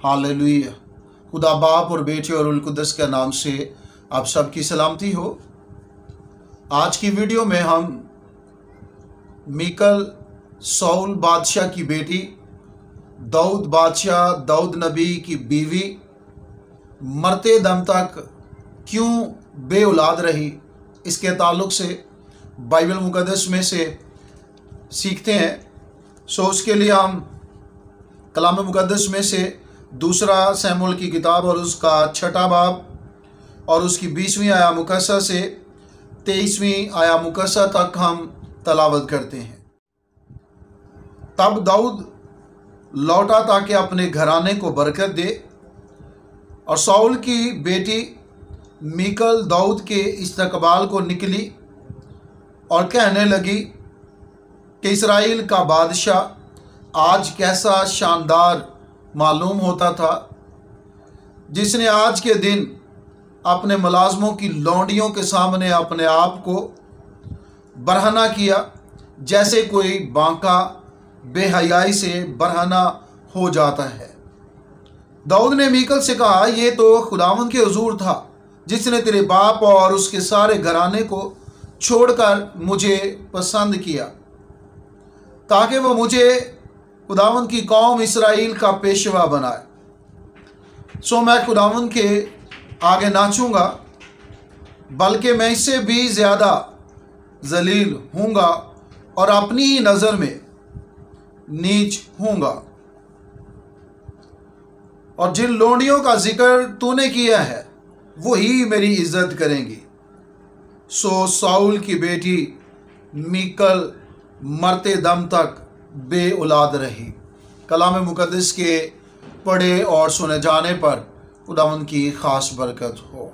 Hallelujah. खुदा बाप और बेटे और रूह कुद्दस के नाम से आप सबकी सलामती हो। आज की वीडियो में हम मीकल साउल बादशाह की बेटी, दाऊद बादशाह दाऊद नबी की बीवी मरते दम तक क्यों बे औलाद रही, इसके ताल्लुक़ से बाइबल मुक़द्दस में से सीखते हैं। उसके लिए हम कलाम मुक़द्दस में से दूसरा शमूएल की किताब और उसका 6वां बाब और उसकी 20वीं आया मुकस्सा से 23वीं आया मुकस्सा तक हम तलावत करते हैं। तब दाऊद लौटा ताकि अपने घराने को बरकत दे, और साउल की बेटी मीकल दाऊद के इस्तकबाल को निकली और कहने लगी कि इस्राएल का बादशाह आज कैसा शानदार मालूम होता था, जिसने आज के दिन अपने मुलाजमों की लौंडियों के सामने अपने आप को बरहना किया, जैसे कोई बांका बेहयाई से बरहना हो जाता है। दाऊद ने मीकल से कहा, ये तो खुदावंद के हुजूर था जिसने तेरे बाप और उसके सारे घराने को छोड़कर मुझे पसंद किया ताकि वह मुझे खुदावंद की कौम इस्राएल का पेशवा बनाए। मैं खुदावंद के आगे नाचूंगा, बल्कि मैं इससे भी ज़्यादा जलील हूँगा और अपनी ही नज़र में नीच हूँगा, और जिन लोंडियों का जिक्र तूने किया है वही मेरी इज्जत करेंगी। साउल की बेटी मीकल मरते दम तक बे औलाद रही। कलाम मुक़द्दस के पढ़े और सुने जाने पर खुदावंद की ख़ास बरकत हो,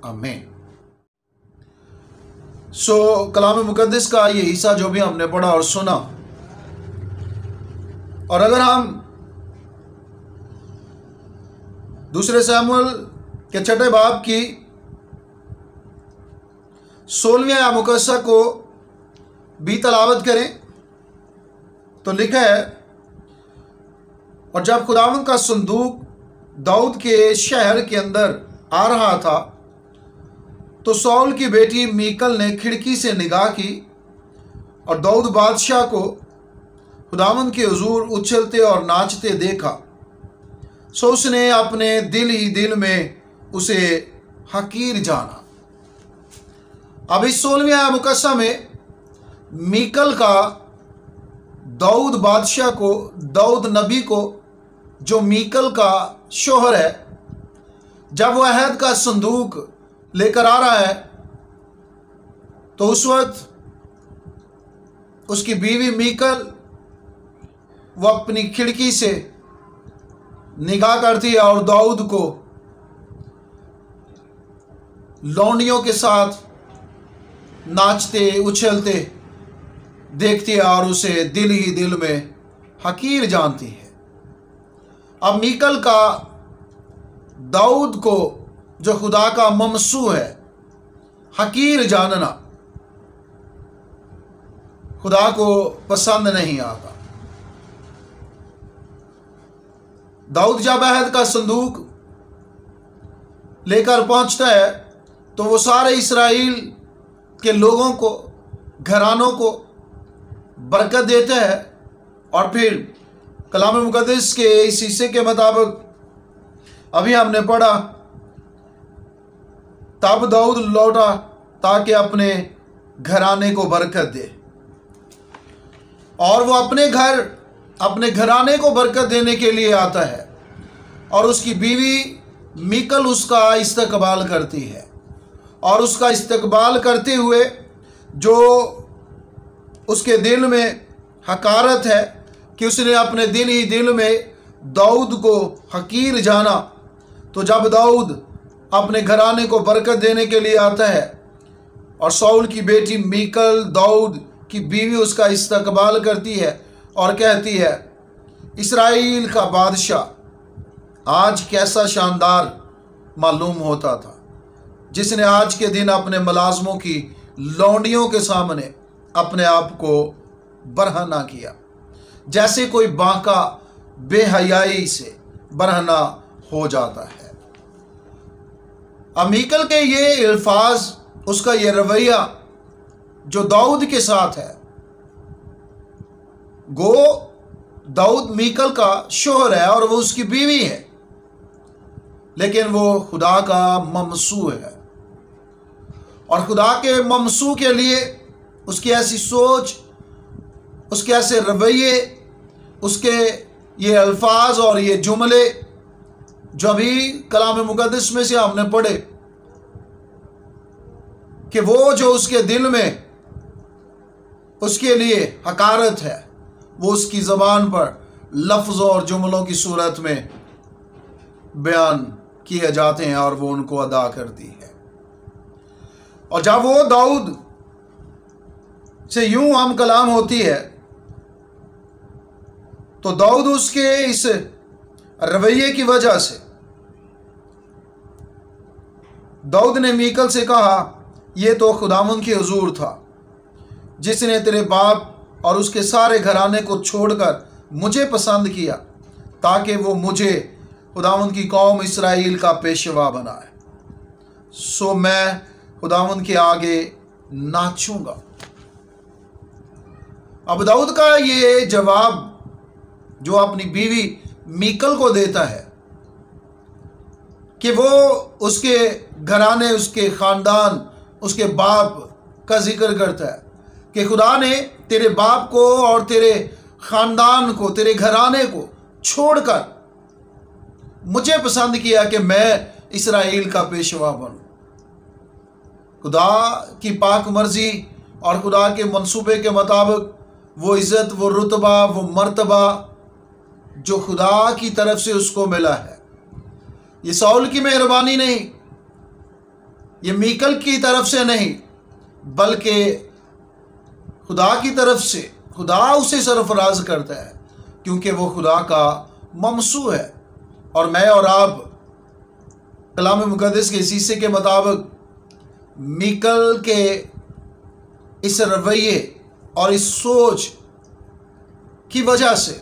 आमीन। कलाम मुक़द्दस का ये हिस्सा जो भी हमने पढ़ा और सुना, और अगर हम दूसरे शमूएल के 6 बाब की 16वीं आया मुकस्सा को भी तलावत करें तो लिखा है, और जब खुदावंद का संदूक दाऊद के शहर के अंदर आ रहा था तो साउल की बेटी मीकल ने खिड़की से निगाह की और दाऊद बादशाह को खुदावंद के हुजूर उछलते और नाचते देखा। उसने अपने दिल ही दिल में उसे हकीर जाना। अब इस 16वीं आया मुकस्सा में मीकल का दाऊद बादशाह को, दाऊद नबी को, जो मीकल का शोहर है, जब वह अहद का संदूक लेकर आ रहा है तो उस वक्त उसकी बीवी मीकल वह अपनी खिड़की से निगाह करती है और दाऊद को लौंडियों के साथ नाचते उछलते देखती है और उसे दिल ही दिल में हकीर जानती है। अब मीकल का दाऊद को, जो खुदा का ममसू है, हकीर जानना खुदा को पसंद नहीं आता। दाऊद जब अहद का संदूक लेकर पहुंचता है तो वो सारे इस्राएल के लोगों को, घरानों को बरकत देता है। और फिर कलाम मुक़द्दस के इस हिस्से के मुताबिक अभी हमने पढ़ा, तब दाऊद लौटा ताकि अपने घराने को बरकत दे, और वो अपने घराने को बरकत देने के लिए आता है, और उसकी बीवी मीकल उसका इस्तकबाल करती है, और उसका इस्तकबाल करते हुए जो उसके दिल में हकारत है कि उसने अपने दिल ही दिल में दाऊद को हकीर जाना, तो जब दाऊद अपने घराने को बरकत देने के लिए आता है और साउल की बेटी मीकल दाऊद की बीवी उसका इस्तकबाल करती है और कहती है, इस्राएल का बादशाह आज कैसा शानदार मालूम होता था, जिसने आज के दिन अपने मुलाजमों की लौंडियों के सामने अपने आप को बरहना किया, जैसे कोई बांका बेहयाई से बरहना हो जाता है। अब मीकल के ये अल्फाज, उसका ये रवैया जो दाऊद के साथ है, गो दाऊद मीकल का शोहर है और वो उसकी बीवी है, लेकिन वो खुदा का ममसू है। और खुदा के ममसू के लिए उसकी ऐसी सोच, उसके ऐसे रवैये, उसके ये अल्फाज और ये जुमले जो अभी कलाम मुक़द्दस में से हमने पढ़े, कि वो जो उसके दिल में उसके लिए हकारत है, वो उसकी ज़बान पर लफ्ज़ों और जुमलों की सूरत में बयान किए जाते हैं और वो उनको अदा करती है। और जब वो दाऊद से यूं हम कलाम होती है, तो दाऊद उसके इस रवैये की वजह से, दाऊद ने मीकल से कहा, ये तो खुदावंद के हुजूर था जिसने तेरे बाप और उसके सारे घराने को छोड़कर मुझे पसंद किया, ताकि वो मुझे खुदावंद की कौम इस्राएल का पेशवा बनाए। सो मैं खुदावंद के आगे नाचूंगा। अब दाऊद का ये जवाब जो अपनी बीवी मीकल को देता है, कि वो उसके घराने, उसके ख़ानदान, उसके बाप का जिक्र करता है कि खुदा ने तेरे बाप को और तेरे ख़ानदान को, तेरे घराने को छोड़कर मुझे पसंद किया कि मैं इस्राएल का पेशवा बनूं। खुदा की पाक मर्जी और खुदा के मंसूबे के मुताबिक वो इज़्ज़त, वो रुतबा, वो मर्तबा जो खुदा की तरफ से उसको मिला है, ये साउल की मेहरबानी नहीं, ये मीकल की तरफ से नहीं, बल्कि खुदा की तरफ से। खुदा उसे सरफराज करता है क्योंकि वो खुदा का ममसू है। और मैं और आप कलाम मुक़द्दस के शीशे के मुताबिक मीकल के इस रवैये और इस सोच की वजह से,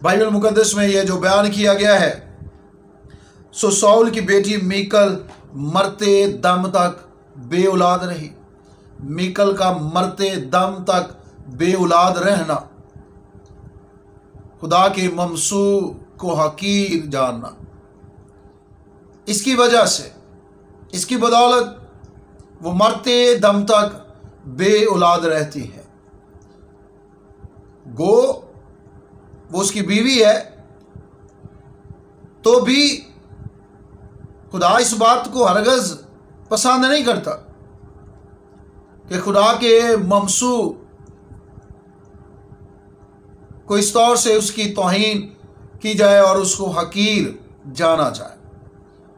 बाइबल मुक़द्दस में यह जो बयान किया गया है, सो साउल की बेटी मीकल मरते दम तक बे औलाद रही। मीकल का मरते दम तक बे औलाद रहना, खुदा के ममसू को हकीर जानना, इसकी वजह से, इसकी बदौलत वो मरते दम तक बे औलाद रहती है। गो वो उसकी बीवी है, तो भी खुदा इस बात को हरगज़ पसंद नहीं करता कि खुदा के ममसू को इस तौर से उसकी तौहीन की जाए और उसको हकीर जाना जाए।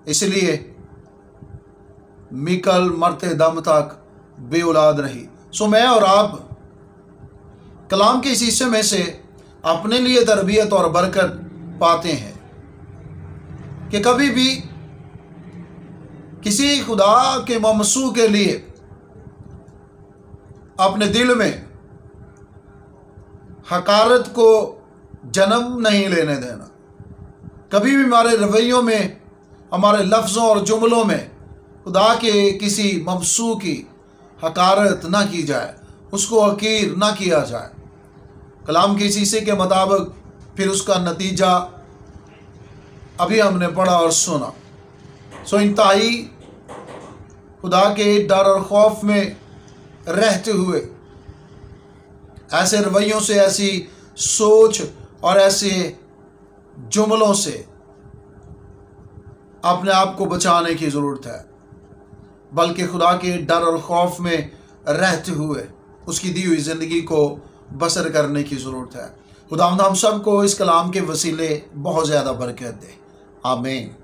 इसलिए मीकल मरते दम तक बे औलाद रही। सो मैं और आप कलाम के इस हिस्से में से अपने लिए तरबियत और बरकत पाते हैं कि कभी भी किसी खुदा के ममसू के लिए अपने दिल में हकारत को जन्म नहीं लेने देना। कभी भी हमारे रवैयों में, हमारे लफ्ज़ों और जुमलों में खुदा के किसी ममसू की हकारत ना की जाए, उसको हकीर ना किया जाए। कलाम के शीशे के मुताबिक फिर उसका नतीजा अभी हमने पढ़ा और सुना। सो इंतहाई खुदा के डर और खौफ में रहते हुए ऐसे रवैयों से, ऐसी सोच और ऐसे जुमलों से अपने आप को बचाने की ज़रूरत है, बल्कि खुदा के डर और खौफ में रहते हुए उसकी दी हुई ज़िंदगी को बसर करने की ज़रूरत है। खुदा हम सबको इस कलाम के वसीले बहुत ज़्यादा बरकत दे। आमीन।